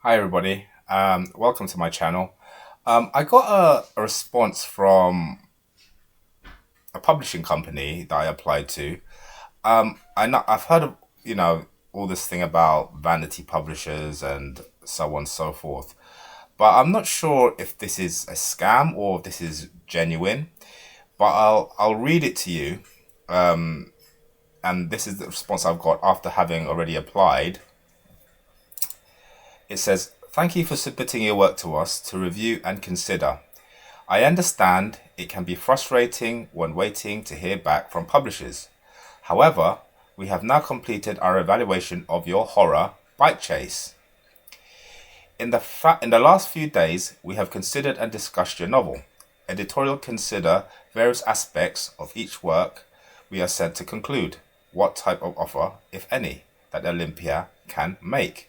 Hi everybody. Welcome to my channel. I got a response from a publishing company that I applied to. I've heard of all this thing about vanity publishers and so on and so forth, but I'm not sure if this is a scam or if this is genuine. But I'll read it to you, and this is the response I've got after having already applied. It says, "Thank you for submitting your work to us to review and consider. I understand it can be frustrating when waiting to hear back from publishers. However, we have now completed our evaluation of your horror, Bike Chase. In the last few days, we have considered and discussed your novel. Editorial consider various aspects of each work. We are sent to conclude what type of offer, if any, that Olympia can make.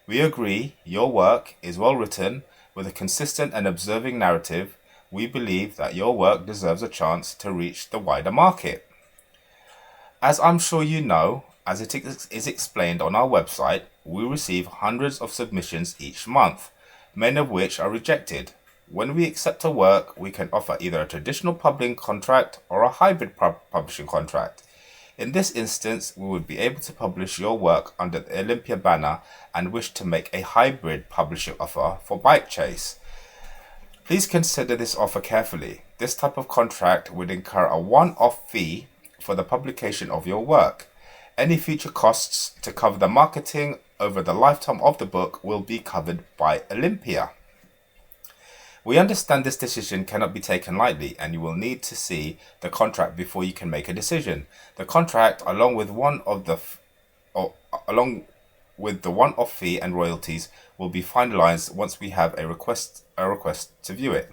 We agree your work is well written with a consistent and observing narrative. We believe that your work deserves a chance to reach the wider market. As I'm sure you know, as it is explained on our website, we receive hundreds of submissions each month, many of which are rejected. When we accept a work, we can offer either a traditional publishing contract or a hybrid publishing contract. In this instance, we would be able to publish your work under the Olympia banner and wish to make a hybrid publishing offer for Bike Chase. Please consider this offer carefully. This type of contract would incur a one-off fee for the publication of your work. Any future costs to cover the marketing over the lifetime of the book will be covered by Olympia. We understand this decision cannot be taken lightly, and you will need to see the contract before you can make a decision. The contract, along with the one-off fee and royalties, will be finalized once we have a request to view it.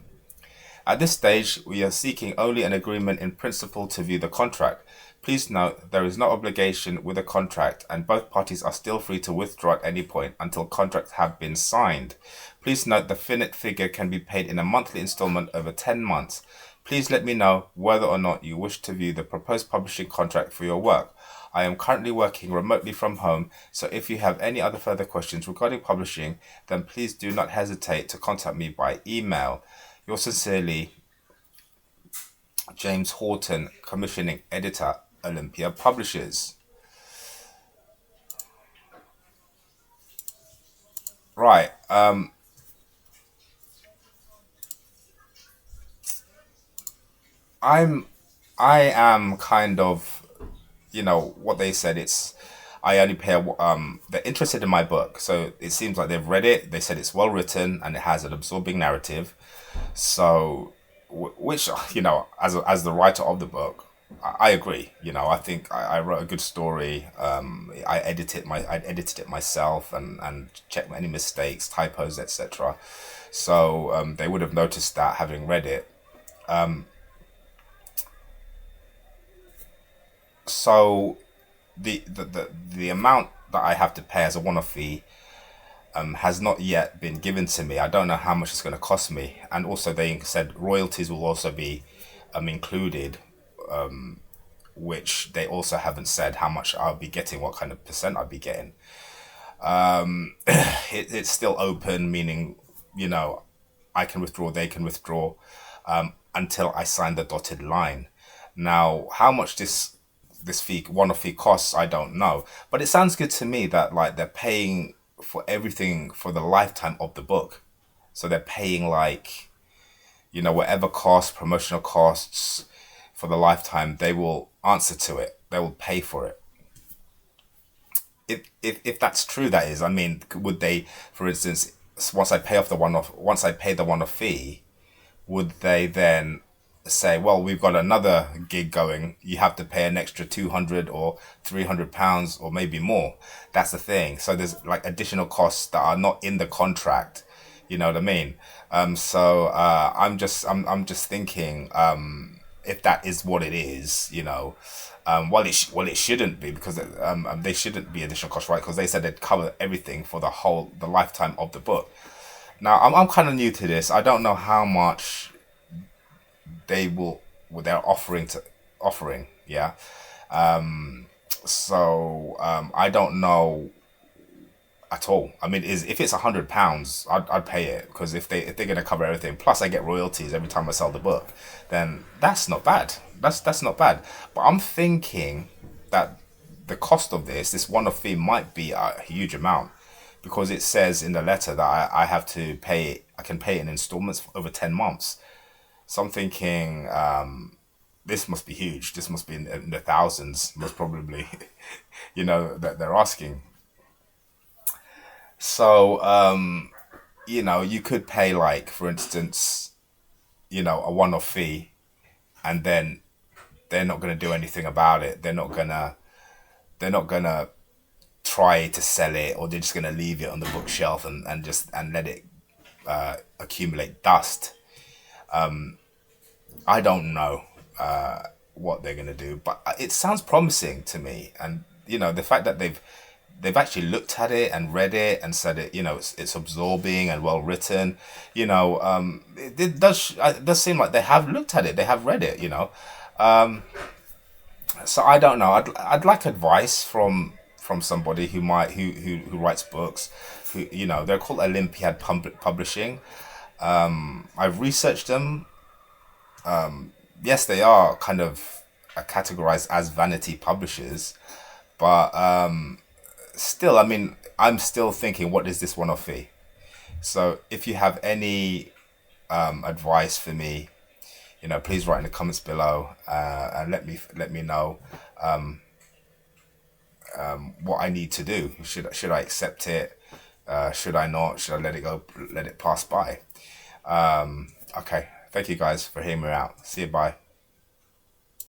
At this stage, we are seeking only an agreement in principle to view the contract. Please note there is no obligation with the contract, and both parties are still free to withdraw at any point until contracts have been signed. Please note the finite figure can be paid in a monthly installment over 10 months. Please let me know whether or not you wish to view the proposed publishing contract for your work. I am currently working remotely from home, so if you have any other further questions regarding publishing, then please do not hesitate to contact me by email. Yours sincerely, James Horton, Commissioning Editor, Olympia Publishers." Right. I'm I am kind of, what they said. It's I only pay. They're interested in my book, so it seems like they've read it. They said it's well written and it has an absorbing narrative. So, which as the writer of the book, I agree. I think I wrote a good story. I edited it myself and checked any mistakes, typos, etc. So they would have noticed that having read it. So the amount that I have to pay as a one-off fee has not yet been given to me. I don't know how much it's going to cost me, and also they said royalties will also be included, which they also haven't said how much I'll be getting, what kind of percent I'll be getting. It's still open, meaning I can withdraw, they can withdraw, until I sign the dotted line. Now, how much this fee one-off fee costs, I don't know, but it sounds good to me that like they're paying for everything for the lifetime of the book. So they're paying like whatever costs, promotional costs for the lifetime, they will answer to it. They will pay for it. If that's true, that is, I mean, would they, for instance, once I pay the one-off fee, would they then say, well, we've got another gig going, you have to pay an extra 200 or 300 pounds or maybe more? That's the thing. So there's like additional costs that are not in the contract. You know what I mean? I'm just thinking, if that is what it is, well, it shouldn't be, because they shouldn't be additional costs, right? Because they said they'd cover everything for the lifetime of the book. Now, I'm kind of new to this. I don't know how much they're offering. Yeah. So I don't know at all. I mean, is if it's £100, I'd pay it, because if they're gonna cover everything, plus I get royalties every time I sell the book, then that's not bad. That's not bad. But I'm thinking that the cost of this one-off fee might be a huge amount, because it says in the letter that I have to pay. I can pay it in installments for over 10 months. So I'm thinking, this must be huge. This must be in the thousands, most probably. That they're asking. So, you could pay, like, for instance, a one-off fee, and then they're not going to do anything about it. They're not gonna try to sell it, or they're just going to leave it on the bookshelf and let it accumulate dust. I don't know what they're going to do, but it sounds promising to me. And the fact that they've actually looked at it and read it and said it's absorbing and well written. It does seem like they have looked at it, they have read it. So I don't know. I'd like advice from somebody who writes books. Who, they're called Olympiad Publishing. I've researched them. Yes, they are kind of categorized as vanity publishers, but still, I mean, I'm still thinking, what is this one-off fee? So if you have any advice for me, please write in the comments below, and let me know what I need to do. Should I accept it? Should I not? Should I let it go? Let it pass by? Okay. Thank you guys for hearing me out. See you. Bye.